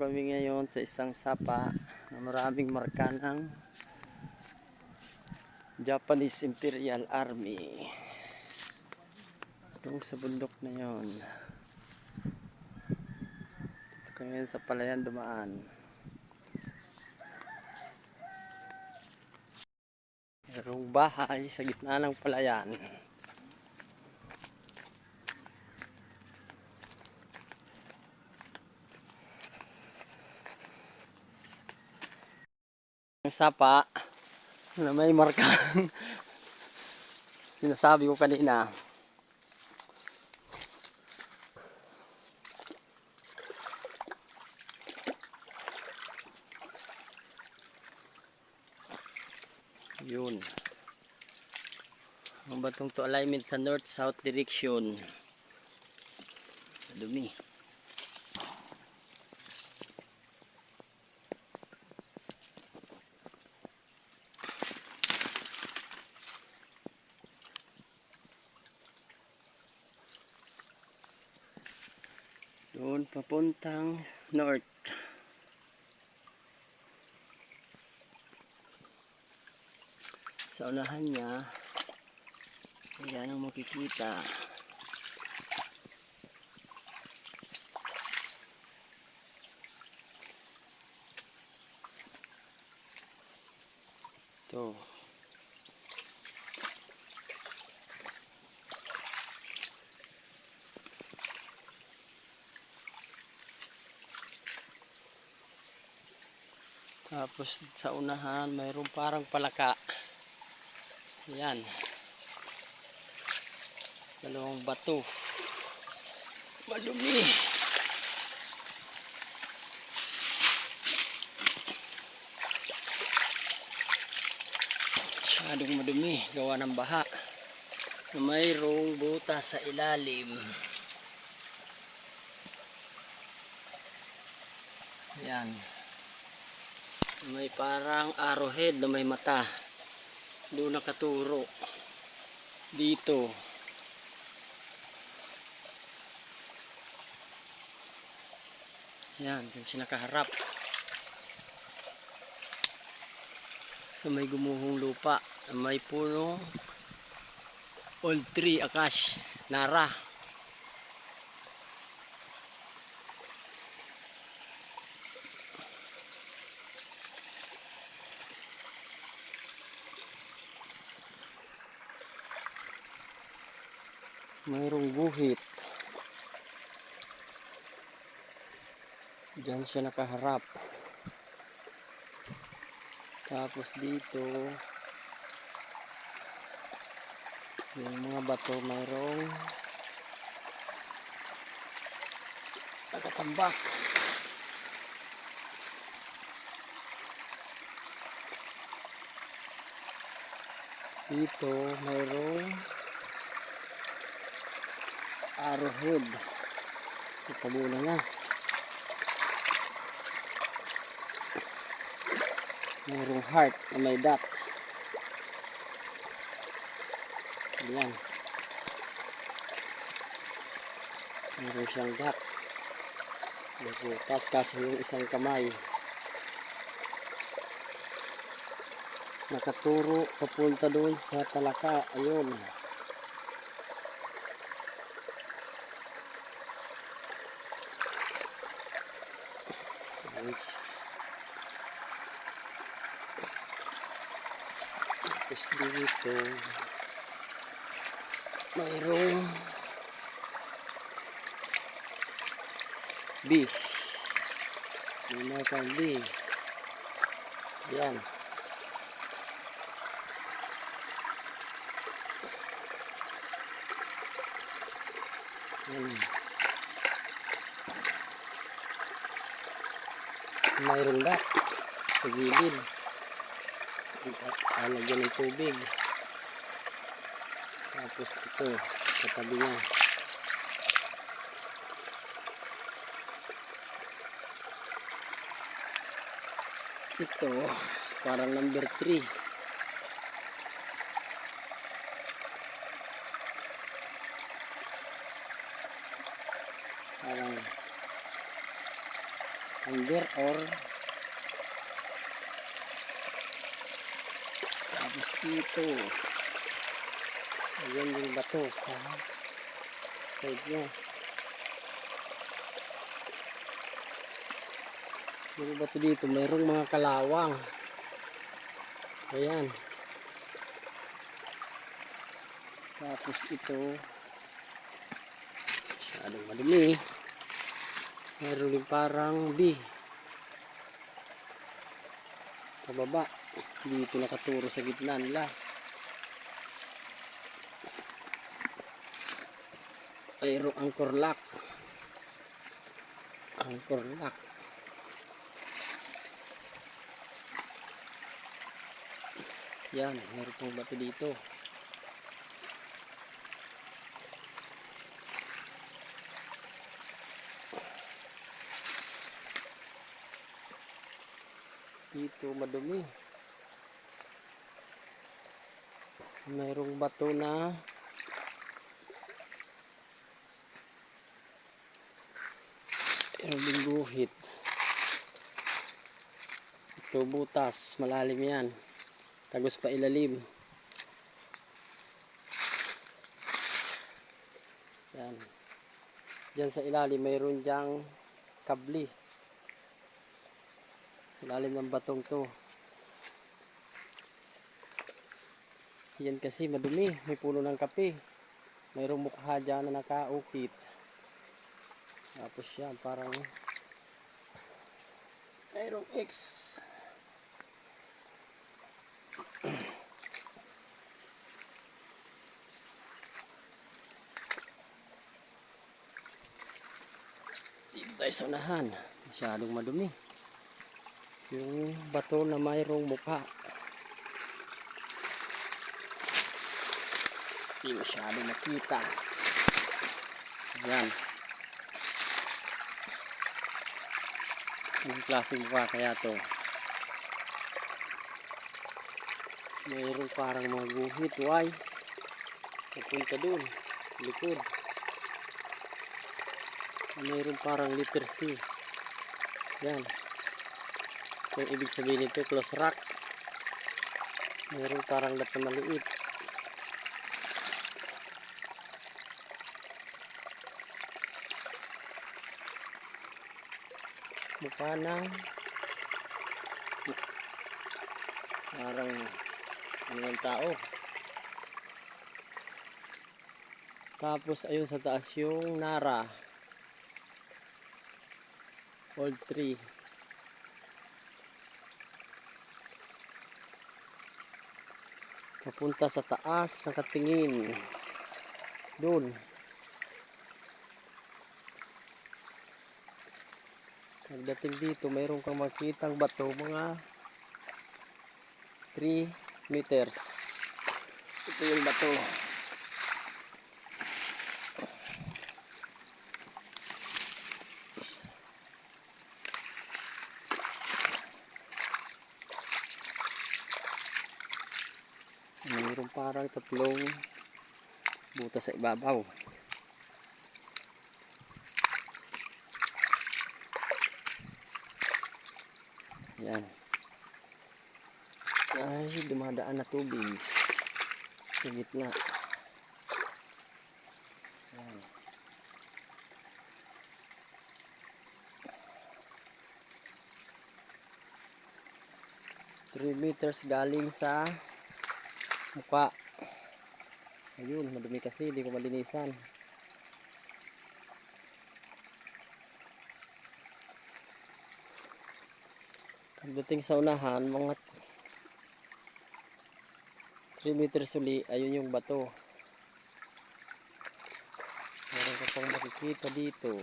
Kami ngayon sa isang sapa na maraming marka ng Japanese Imperial Army. Doon sa bundok na yon. Dito kami ngayon sa palayan dumaan. Merong bahay sa gitna ng palayan. Ang sapa na may marka sinasabi ko kanina. Yun. Ang batong to alignment sa north-south direction. Dumi. Doon papuntang north. Sa unahan niya, yan ang makikita. Ito. Tapos sa unahan, mayroong parang palaka. Yan. Dalawang bato. Madumi. Masyadong madumi. Gawa ng baha. Mayroong butas sa ilalim. Yan. May parang arrowhead na may mata. Doon nakaturo. Dito. Yan, dyan siya nakaharap. So may gumuhong lupa. May puno. Old tree, akash, nara. Mayroong guhit. Diyan siya nakaharap. Tapos dito yung mga bato mayroong nakatambak. Dito mayroong arrowhead. Itabunan na. Mayroong heart na may dot. Ayan. Mayroong siyang dot. Nagbutas kasi yung isang kamay. Nakaturo papunta doon sa talaka. Ayun. Tapos dito mayroong bee. May mga bee. Yan. Mayroong gat sa gilid. Lagyan ng tubig. Tapos ito sa tabi niya. Ito parang number 3. Parang under or tapos dito ayan yung bato sa side nya. Yung bato dito mayroong mga kalawang, ayan. Tapos ito masyadong madumi, mayroon din parang B pababa dito nakaturo sa gitna nila. Mayroong anchor lock, anchor lock. Yan, mayroon pong bato dito. Dito madumi. Mayroong bato na mayroong guhit. Ito butas, malalim yan. Tagos pa ilalim. Yan. Diyan sa ilalim mayroon diyang kabli. Sa ilalim ng batong to. Yan kasi madumi, may puno ng kape. Mayroong mukha dyan na nakaukit. Tapos yan, parang mayroong X. Dito tayo sa unahan. Masyadong madumi. Yung bato na mayroong mukha. Hindi masyadong makita. Yan. Anong klaseng mukha kaya to? Mayroong parang mga guhit. Y. Papunta dun. Likod. Mayroong parang letter C. Yan. Yung ibig sabihin nito, close rock. Mayroong parang dot na maliit. Mukha ng parang ng tao. Tapos ayun sa taas yung Nara old tree. Papunta sa taas, nakatingin doon. Pagdating dito mayroon kang makitang bato, mga 3 meters. Ito yung bato. Mayroon parang 3 butas sa ibabaw. Yan. Ay, dumadaan na tubig sa gitna. Yan. Three meters galing sa mukha. Ayun, madumi kasi, hindi ko malinisan. Pagdating sa unahan, mga 3 meters uli, ayun yung bato. Meron ka pang makikita dito.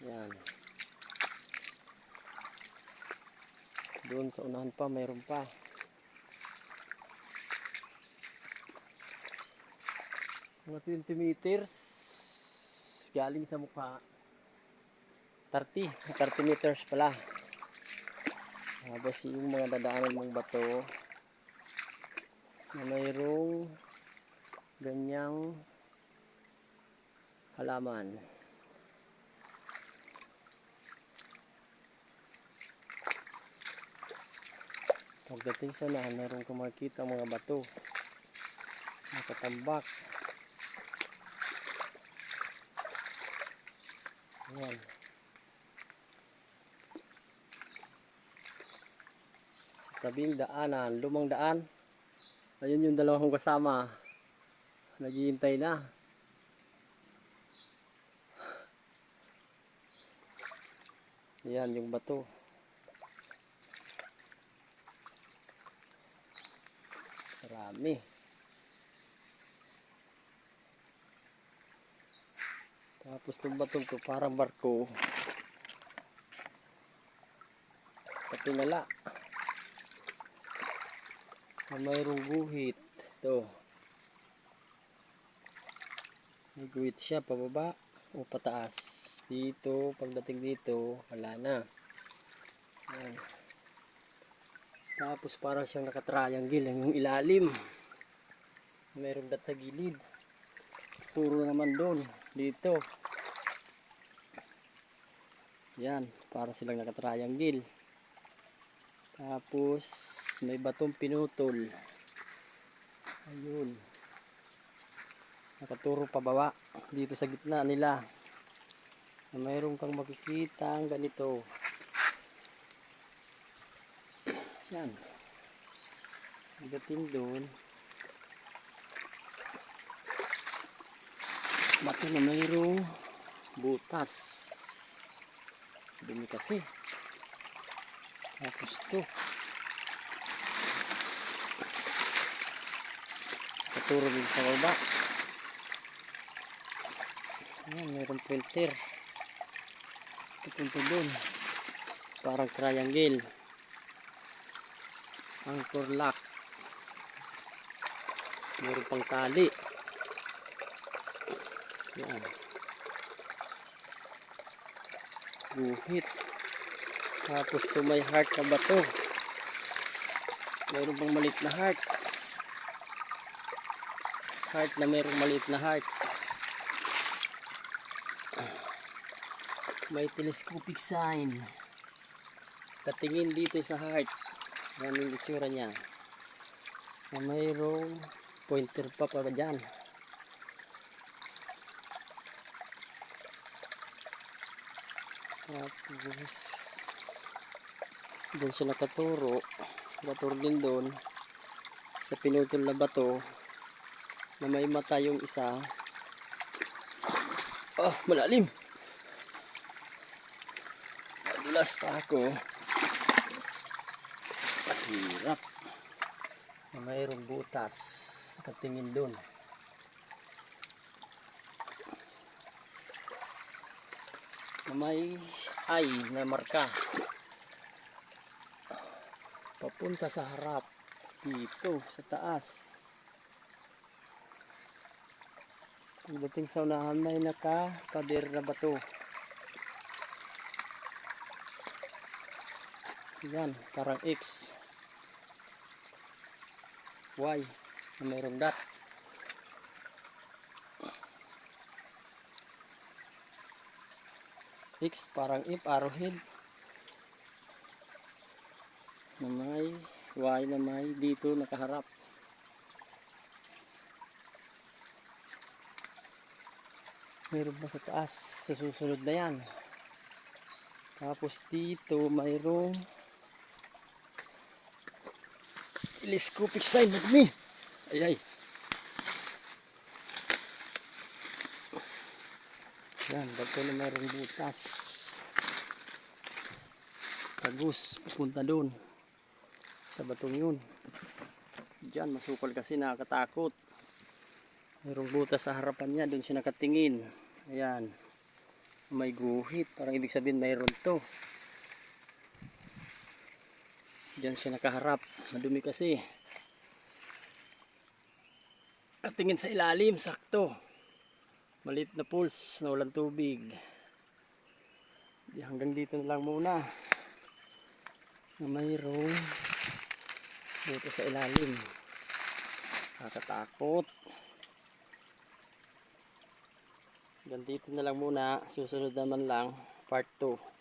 Yan. Doon sa unahan pa, mayroon pa. Mga 20 meters galing sa mukha. 30 meters pala. Tapos yung mga dadaanan mong bato na mayroong ganyang halaman. Pagdating sa unahan, meron kang makikita mga bato nakatambak. Ayan. Sa tabing daanan, lumang daan. Ayun yung dalawang kasama. Naghihintay na. Ayan yung bato. Marami. Tapos itong bato ko parang barko. Patingala. Na mayroong guhit. Ito. May guhit siya pababa o pataas. Dito, pagdating dito, wala na. Ayan. Tapos parang siyang nakatriangle yung ilalim. Mayroong dat sa gilid. Puro naman doon. Dito. Yan, para silang nakatriangle. Tapos may batong pinutol. Ayun. Nakaturo pababa dito sa gitna nila. Na mayroon kang makikita ang ganito. Yan. Pagdating doon, bato na mayroong butas. Dumi kasi. Tapos to. Katuro din sa baba. Ayan, mayroong pointer. Pupunta doon. Parang triangle. Anchor lock. Mayroon pang tali. Yan. Guhit. Tapos to may heart na bato. Mayroon pang maliit na heart. Heart na mayroong maliit na heart. May telescopic sign. Katingin dito sa heart. Yan yung itsura niya. Na mayroong pointer pa dyan. Tapos doon siya nakaturo. Nakaturo din doon sa pinutol na bato na may mata yung isa. Oh, malalim. Madulas pa ako. Hirap. Na mayroong butas. Nakatingin doon. Na may ay na marka. Papunta sa harap. Dito sa taas. Pagdating sa unahan may nakapader na bato. Yan, parang X. Y. Na mayroong dot. X parang if, arrowhead. Na may Y na may dito nakaharap. Mayroon pa sa taas sa susunod na yan. Tapos dito mayroong telescopic sign na dumi. Ay. Yan, bago na mayroong butas. Tagus, pupunta doon. Sa batong yun. Diyan, masukal kasi nakakatakot. Mayroong butas sa harapan niya, doon siya nakatingin. Ayan. May guhit, parang ibig sabihin mayroon to. Diyan siya nakaharap, madumi kasi. At tingin sa ilalim, sakto. Maliit na pools na walang tubig. Hanggang dito na lang muna. Na mayroong dito sa ilalim. Nakakatakot. Ganito na lang muna. Susunod naman lang part 2.